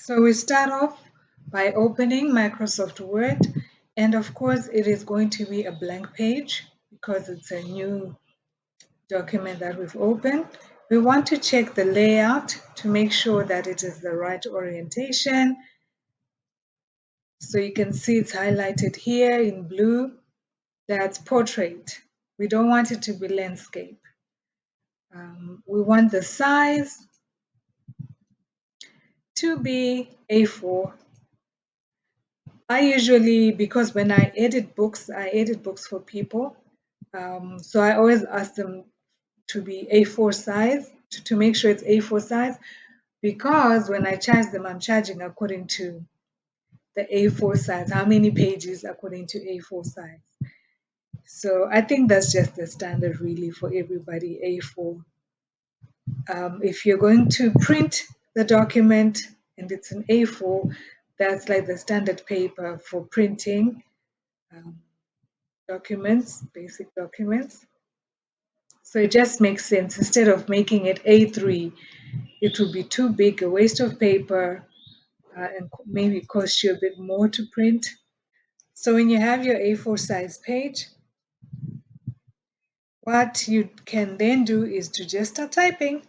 So we start off by opening Microsoft Word, and of course it is going to be a blank page because it's a new document that we've opened. We want to check the layout to make sure that it is the right orientation. So you can see it's highlighted here in blue. That's portrait. We don't want it to be landscape. We want the size to be A4. I usually, because when I edit books for people. So I always ask them to be A4 size, to make sure it's A4 size, because when I charge them, I'm charging according to the A4 size, how many pages according to A4 size. So I think that's just the standard really for everybody, A4. If you're going to print the document and it's an A4, that's like the standard paper for printing um, documents, basic documents. So it just makes sense. Instead of making it A3, it would be too big, a waste of paper, and maybe cost you a bit more to print. So when you have your A4 size page, what you can then do is to just start typing.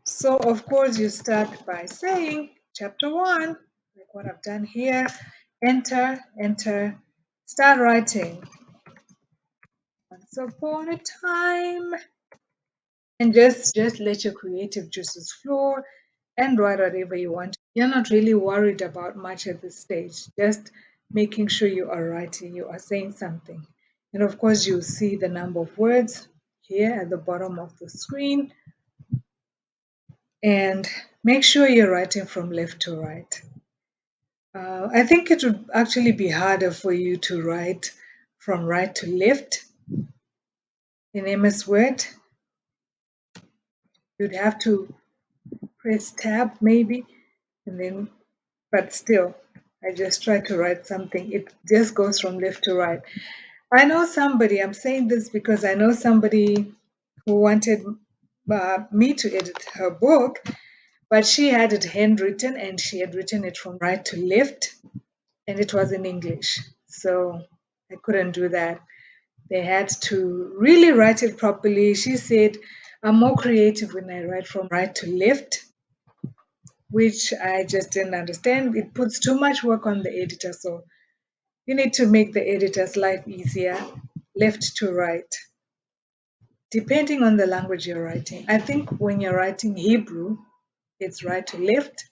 So of course you start by saying chapter 1, like what I've done here, enter, enter, start writing. Once upon a time, and just let your creative juices flow and write whatever you want. You're not really worried about much at this stage, just making sure you are writing, you are saying something. And of course, you'll see the number of words here at the bottom of the screen. And make sure you're writing from left to right. I think it would actually be harder for you to write from right to left in MS Word. You'd have to press tab maybe, and then, but still, I just try to write something. It just goes from left to right. I know somebody, I'm saying this because I know somebody who wanted me to edit her book, but she had it handwritten and she had written it from right to left, and it was in English. So I couldn't do that. They had to really write it properly. She said, I'm more creative when I write from right to left, which I just didn't understand. It puts too much work on the editor. So you need to make the editor's life easier, left to right, depending on the language you're writing. I think when you're writing Hebrew, it's right to left.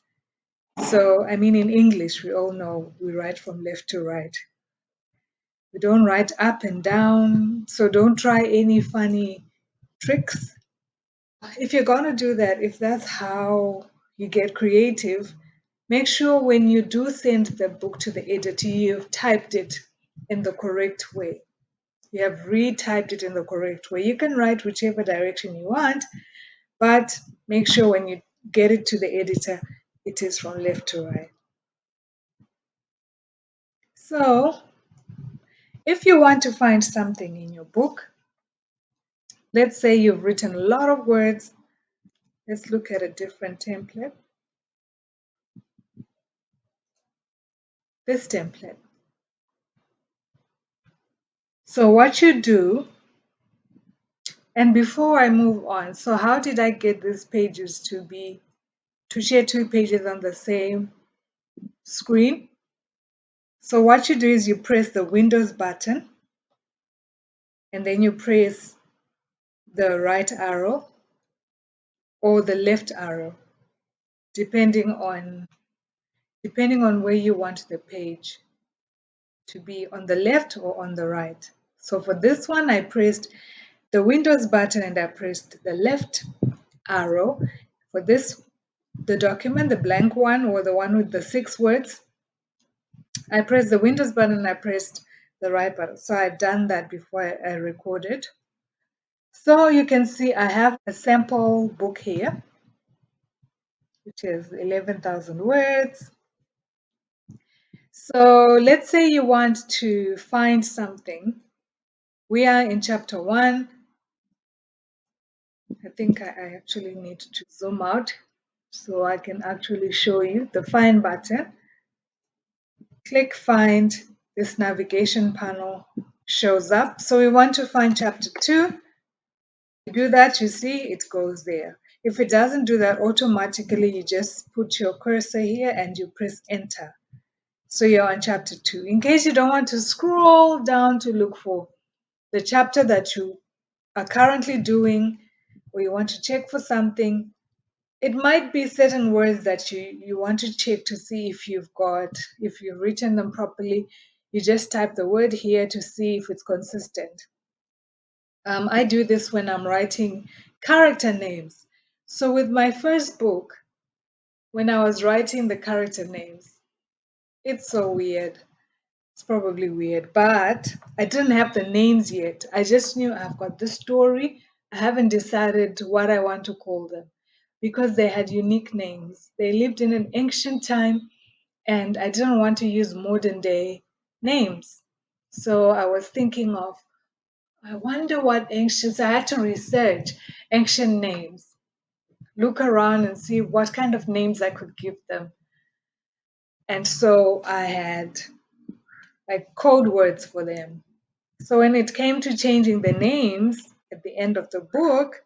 So, I mean, in English, we all know we write from left to right. We don't write up and down. So don't try any funny tricks. If you're going to do that, if that's how you get creative, make sure when you do send the book to the editor, you've typed it in the correct way. You have retyped it in the correct way. You can write whichever direction you want, but make sure when you get it to the editor, it is from left to right. So, if you want to find something in your book, let's say you've written a lot of words. Let's look at a different template. This template. So what you do, and before I move on, so how did I get these pages to share two pages on the same screen? So what you do is you press the Windows button and then you press the right arrow or the left arrow, depending on where you want the page to be, on the left or on the right. So for this one, I pressed the Windows button and I pressed the left arrow. For this, the document, the blank one or the one with the 6 words, I pressed the Windows button and I pressed the right button. So I'd done that before I recorded. So you can see I have a sample book here, which is 11,000 words. So let's say you want to find something. We are in chapter 1. I think I actually need to zoom out. So I can actually show you the find button. Click find, this navigation panel shows up. So we want to find chapter 2. You do that, you see it goes there. If it doesn't do that automatically, you just put your cursor here and you press enter. So you're on chapter 2. In case you don't want to scroll down to look for the chapter that you are currently doing, or you want to check for something, it might be certain words that you want to check to see if you've written them properly. You just type the word here to see if it's consistent. I do this when I'm writing character names. So with my first book, when I was writing the character names, it's so weird. It's probably weird, but I didn't have the names yet. I just knew I've got this story. I haven't decided what I want to call them because they had unique names. They lived in an ancient time, and I didn't want to use modern day names. So I was thinking of, I wonder what ancient, so I had to research ancient names, look around and see what kind of names I could give them. And so I had like code words for them. So when it came to changing the names at the end of the book,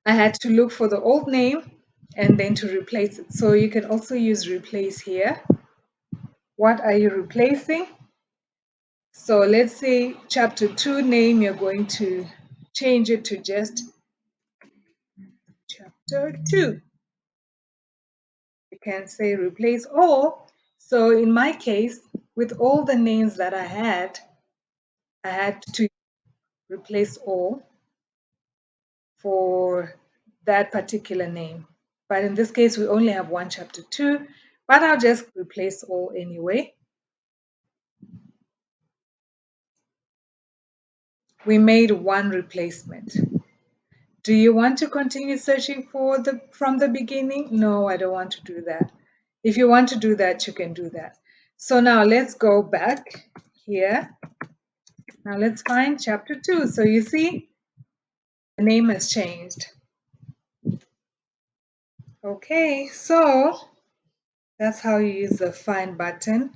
I had to look for the old name and then to replace it. So you can also use replace here. What are you replacing? So let's say chapter 2 name, you're going to change it to just chapter 2. You can say replace all. So in my case, with all the names that I had to replace all for that particular name. But in this case, we only have one chapter 2, but I'll just replace all anyway. We made one replacement. Do you want to continue searching for from the beginning? No, I don't want to do that. If you want to do that, you can do that. So now let's go back here. Now let's find chapter 2. So you see, the name has changed. Okay, so that's how you use the find button.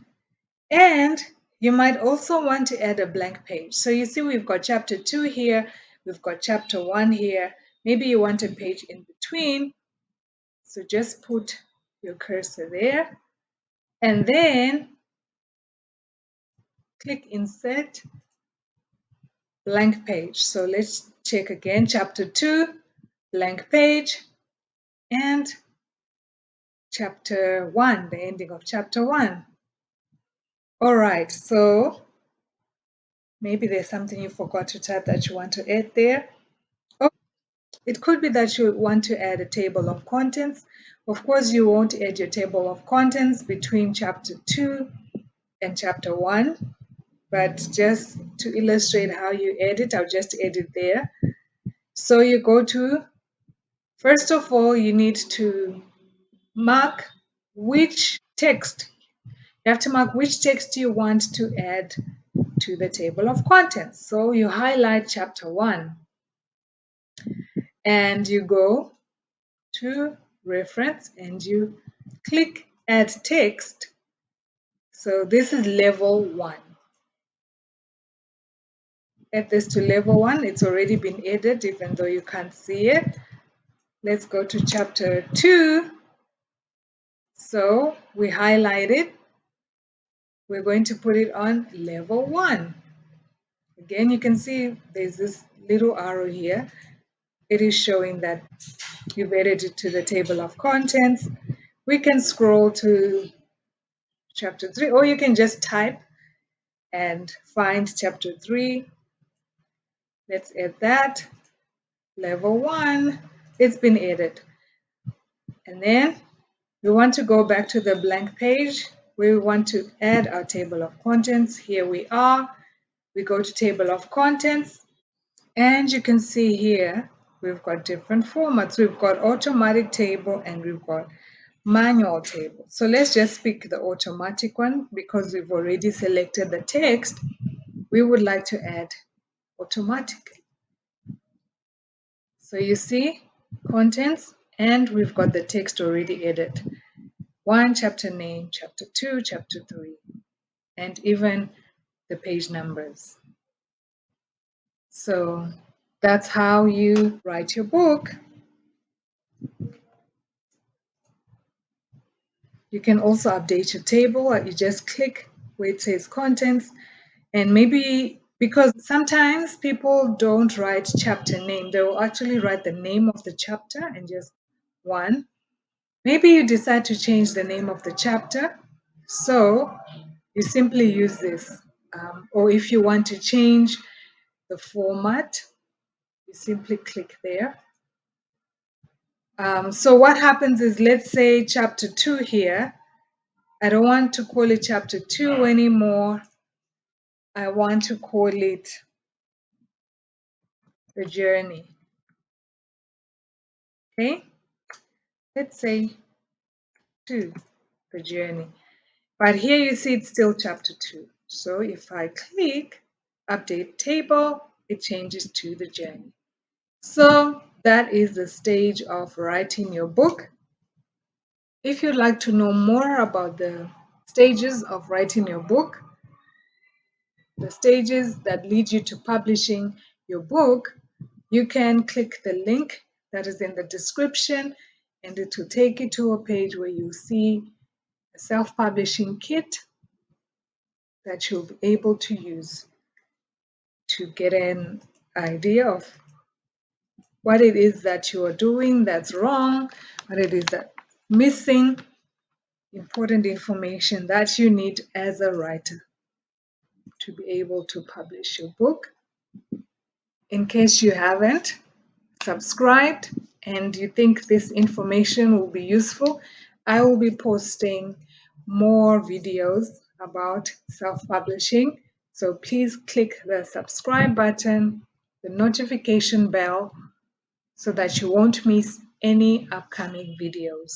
And you might also want to add a blank page. So you see we've got chapter 2 here, we've got chapter 1 here. Maybe you want a page in between. So just put your cursor there and then click insert blank page. So let's check again, chapter 2, blank page, and chapter 1, the ending of chapter 1. All right, so maybe there's something you forgot to type that you want to add there. Oh, it could be that you want to add a table of contents. Of course, you won't add your table of contents between chapter 2 and chapter 1, but just to illustrate how you add it, I'll just add it there. So you go to, first of all, you need to mark which text. You have to mark which text you want to add to the table of contents. So you highlight chapter 1 and you go to reference and you click add text. So this is level 1. Add this to level 1. It's already been added even though you can't see it. Let's go to chapter 2. So we highlight it. We're going to put it on level 1. Again, you can see there's this little arrow here. It is showing that you've added it to the table of contents. We can scroll to chapter 3, or you can just type and find chapter 3. Let's add that. Level 1, it's been added. And then we want to go back to the blank page. We want to add our table of contents. Here we are. We go to table of contents. And you can see here, we've got different formats. We've got automatic table and we've got manual table. So let's just pick the automatic one because we've already selected the text. We would like to add automatically. So you see contents And we've got the text already edited. 1, chapter name, chapter 2, chapter 3, and even the page numbers. So that's how you write your book. You can also update your table. You just click where it says contents, and maybe because sometimes people don't write chapter name, they will actually write the name of the chapter and just 1. Maybe you decide to change the name of the chapter, so you simply use this. Or if you want to change the format, you simply click there. So what happens is, let's say chapter 2 here, I don't want to call it chapter 2 anymore. I want to call it the journey. Okay, let's say 2, the journey. But here you see it's still chapter 2. So if I click update table, it changes to the journey. So that is the stage of writing your book. If you'd like to know more about the stages of writing your book, the stages that lead you to publishing your book, you can click the link that is in the description, and it will take you to a page where you see a self-publishing kit that you'll be able to use to get an idea of what it is that you are doing that's wrong, what it is that's missing, important information that you need as a writer to be able to publish your book. In case you haven't subscribed and you think this information will be useful, I will be posting more videos about self-publishing. So please click the subscribe button, the notification bell, so that you won't miss any upcoming videos.